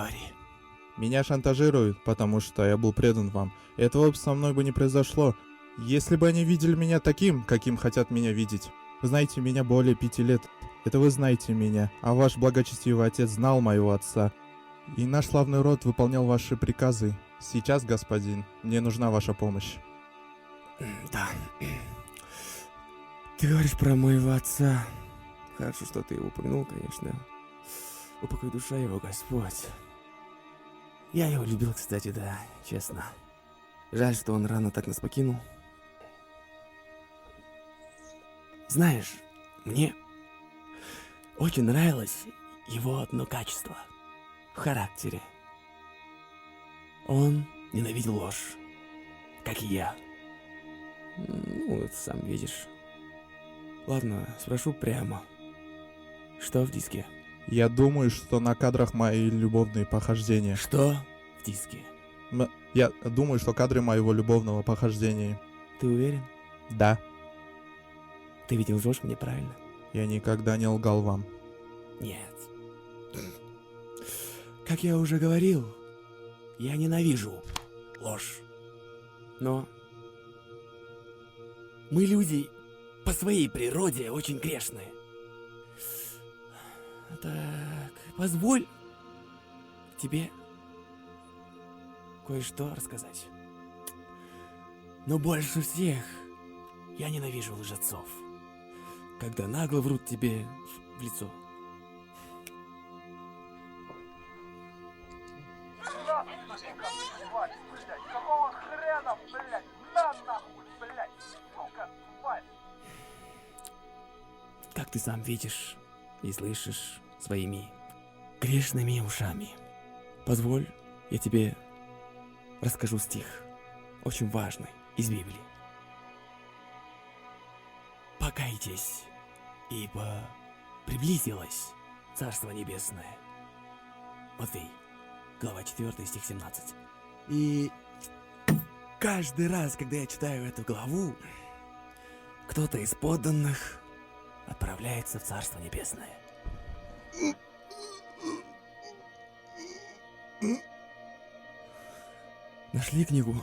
Говори. Меня шантажируют, потому что я был предан вам. Этого со мной бы не произошло, если бы они видели меня таким, каким хотят меня видеть. Вы знаете меня более 5 лет. Это вы знаете меня, а ваш благочестивый отец знал моего отца. И наш славный род выполнял ваши приказы. Сейчас, господин, мне нужна ваша помощь. Да. Ты говоришь про моего отца. Хорошо, что ты его упомянул, конечно. Упокой душа его, Господь. Я его любил, кстати, да, честно. Жаль, что он рано так нас покинул. Знаешь, мне очень нравилось его одно качество в характере. Он ненавидел ложь, как и я. Ну, ты сам видишь. Ладно, спрошу прямо. Что в диске? Я думаю, что на кадрах мои любовные похождения. Что в диске? Я думаю, что кадры моего любовного похождения. Ты уверен? Да, Ты ведь не лжешь мне, правильно? я никогда не лгал вам. Нет. Как я уже говорил, я ненавижу ложь. Но мы люди по своей природе очень грешные. Так, позволь тебе кое-что рассказать. Но больше всех я ненавижу лжецов, когда нагло врут тебе в лицо. Какого хрена, блядь? На нахуй, блядь, сука, тварь! Как ты сам видишь и слышишь своими грешными ушами. Позволь, я тебе расскажу стих, очень важный, из Библии. Покайтесь, ибо приблизилось Царство Небесное. Матфей, глава 4, стих 17. И каждый раз, когда я читаю эту главу, кто-то из подданных отправляется в Царство Небесное. Нашли книгу?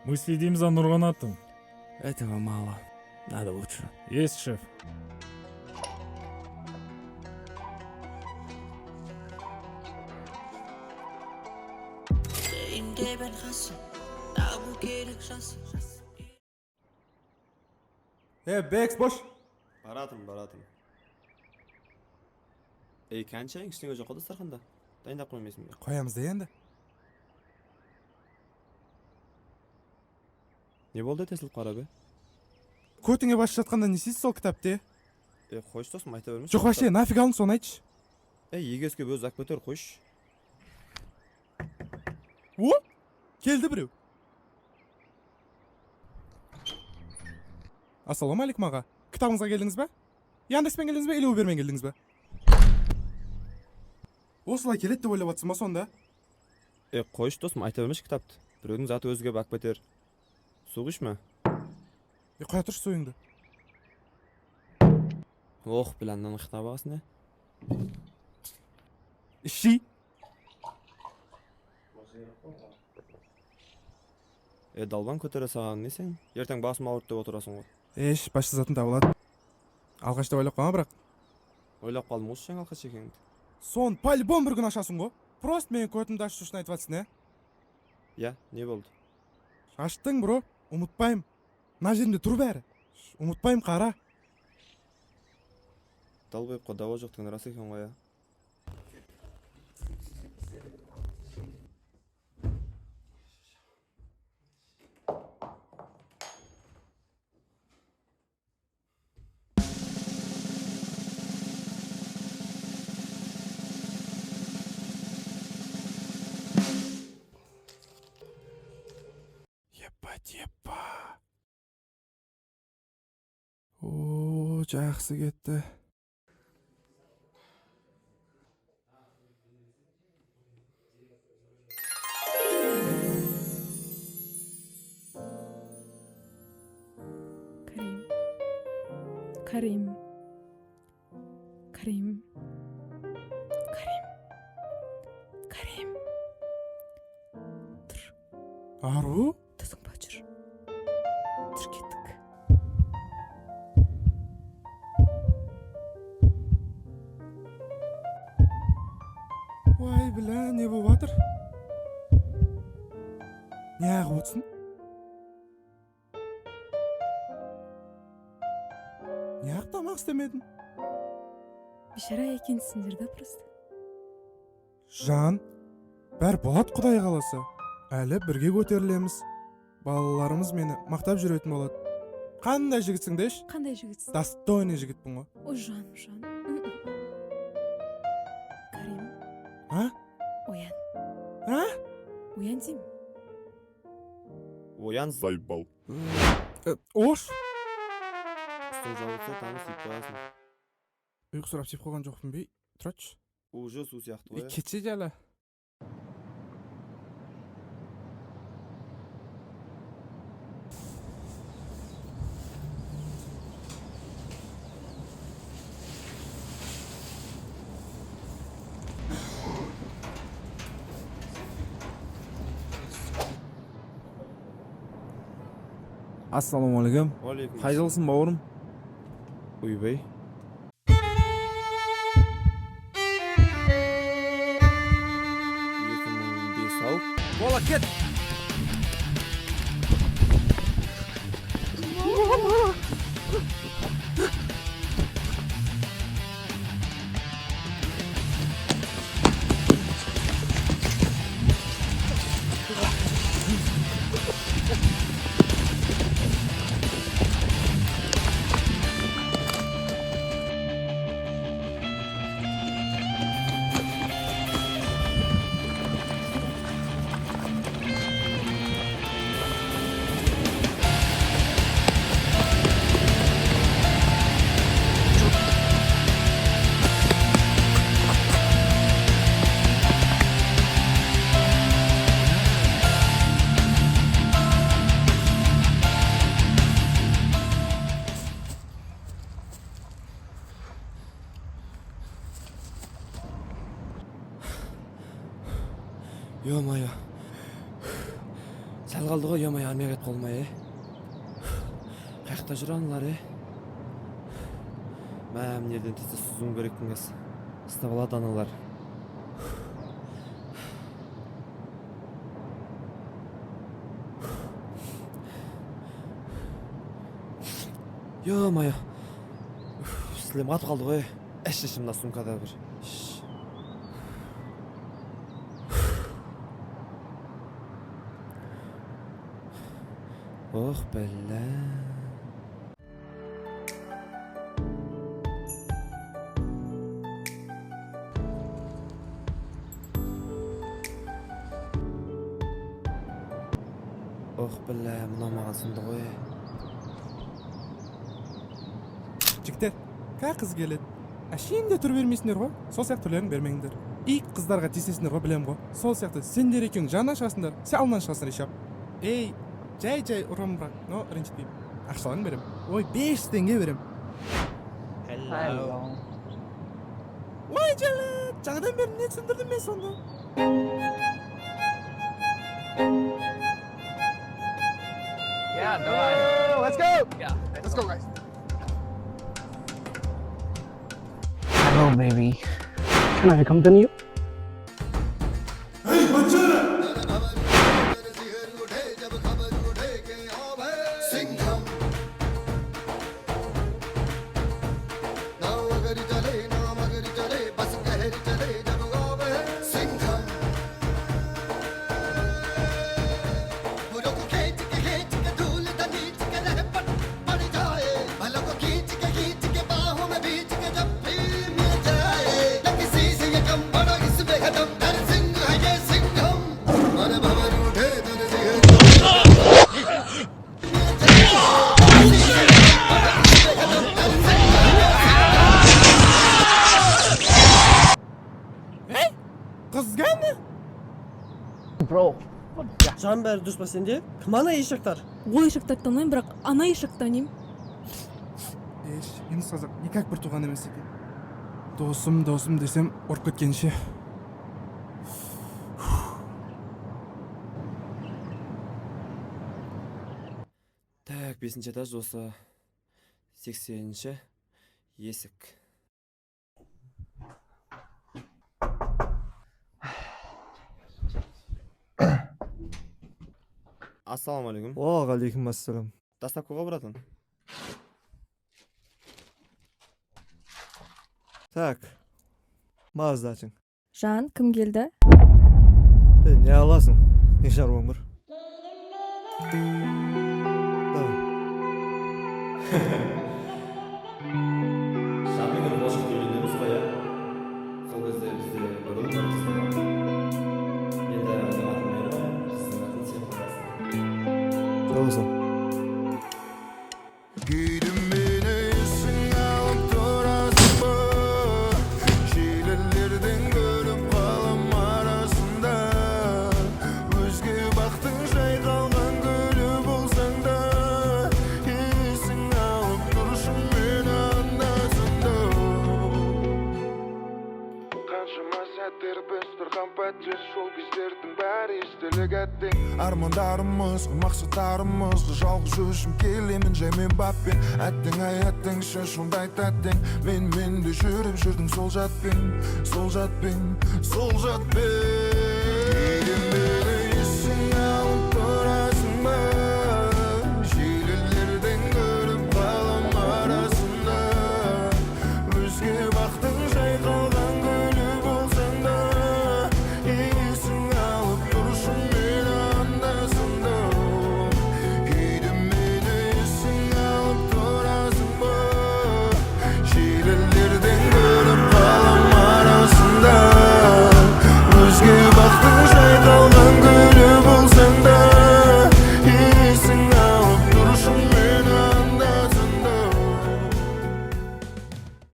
Мы следим за Нурганатом. Этого мало. Надо лучше. Есть, шеф. Beks bosh. Baratim. Ey, qancha ishning o'zi qoldi sarxanda. Tayinlab qo'ymaysizmi? Qo'yamiz-da endi. Ne bo'ldi tesilib qarab? Ko'tingga boshlatganda ne siz sol kitobda? Qo'sh do'stim aytavermish. Yo'q, вообще, нафиг olin so'ni aytish. Yegizga bo'z akbator qo'sh. O? Keldi birov. Assalomu alaykum ağa. Kitobingizga keldingizmi? Yandex'ten keldingizmi, или Uber'men keldingizmi? Osla keladi deb o'ylayapsizmi sonda? Qo'sh do'stim aytavermish kitobni. Birovning zoti o'ziga bakbater. So'g'ishma. Qo'ya turish so'yingdi. Bilandan xitobasini. Ishi. Dalban ko'tarasan desang, ertang bosim og'rit deb o'tirasan qo'y. Boshqa zatni topiladi. Alqashda o'ylab qolma, biroq. O'ylab qoldim o'sha alqash ekangni. Son по-любому bir kun oshasan-ku. Prost men ko'timda ashtushni aytvatsın, ne? Ya, ne bo'ldi? Açtın bro. Unutmayım. Najerimde tur bari. Unutmayım qara. Dalboyib qo davo yo'qligini rost ekan qo'ya. Yepa. Oo, yaxshi ketdi. Karim. Karim. Karim. Karim. Ару? Тосуң бачыр. Тіркеттік. Vay bilen ne bu batır? Ne ağır otsun? Ne ağır tamak istemedin? Бишара екенсіңдер да просто. Жан, бәр болат құдай қаласа. Әлі бірге көтерілеміз. Балаларымыз мені мақтап жүретін болады. Қандай жігітсің деш? Қандай жігітсің? Достойный жігітпін ғой. Ой, жан. Карим, А? оян. А? Оян деймін. Оян зайбал. Ош? Үстің жауылса таңы сүйіп қоясың. Ұйқы сұрап сеп қойған жоқпын бей. Тұрачы. Уже су сияқты ғой. Кетсе жала. Assalomualaikum. Алейкум. Qaydasan bavrum? Uybay. Bola ket. Yo-moyo. Sal qoldi ғой, yo-moyo, armiyaga ketib qolmay. Qayerda juranglar, Ma'am nereden tezda suzum kerekmiz. Istab oladi analar. Yo-moyo. Sizlar qolib qoldi ғой. Eshishimda sumkada bir. Oh bella. Oh bella, mına mağazında ғой. Жігіттер, қай қыз келеді? Әшейінде тұр бермейсіңдер ғой? Сол сияқты түрлерін бермеңдер. Ик қыздарға тиісесіңдер ғой, білем ғой. Сол сияқты сендер екеуің жаннан шығасыңдар, сен алдынан шығасың Ришап. Ей, жай ұрам бірақ, но ренжітпеймін. Ақшаларыңды берем. Ой, 5 теңге берем. Ой, жала, жаңадан бері не түсіндірдім мен сонда? Yeah, давай. Let's go. Yeah, let's go, guys. Hello, baby. Can I accompany you? Kız geldi. Bro. Жан бәрі дұрыс па сенде? Кім ана ешектар? Ол ешекті танымаймын, бірақ ана ешекті танимын. Енді сазақ никак бір туған емес екен. Досым десем ұрып кеткенше. Так, 5-ші этаж осы 80-ші есік. Ассалаумағалейкум. Уағалейкум ассалам. Доставкаға баратын. Так. Мазда açın. Жан, кім келді? Ne alasın? Ne şarvan var? Шаминың болашақ келгендеріміз ғой, иә? Сол кезде бізде бір ұл бар, қыз бар. Енді оның атын мен қоямын, қыздың атын сен қоясың. Sağ olsun. Giydim beni üstüne alıp durasın mı? Şiirlerden görüp kalam arasında. Özge baktın şey kalgan gülü bulsan da. Üstüne alıp duruşun beni andasında. Kanşıma sәттер біз тұрған пәтер сол кездердің бәрі естелік әттең армандарымыз мақсаттарымыз жалғыз өзім келемін жаймен баппен әттең ай әттең сондай тәттең мен де жүріп жүрдім сол жатпен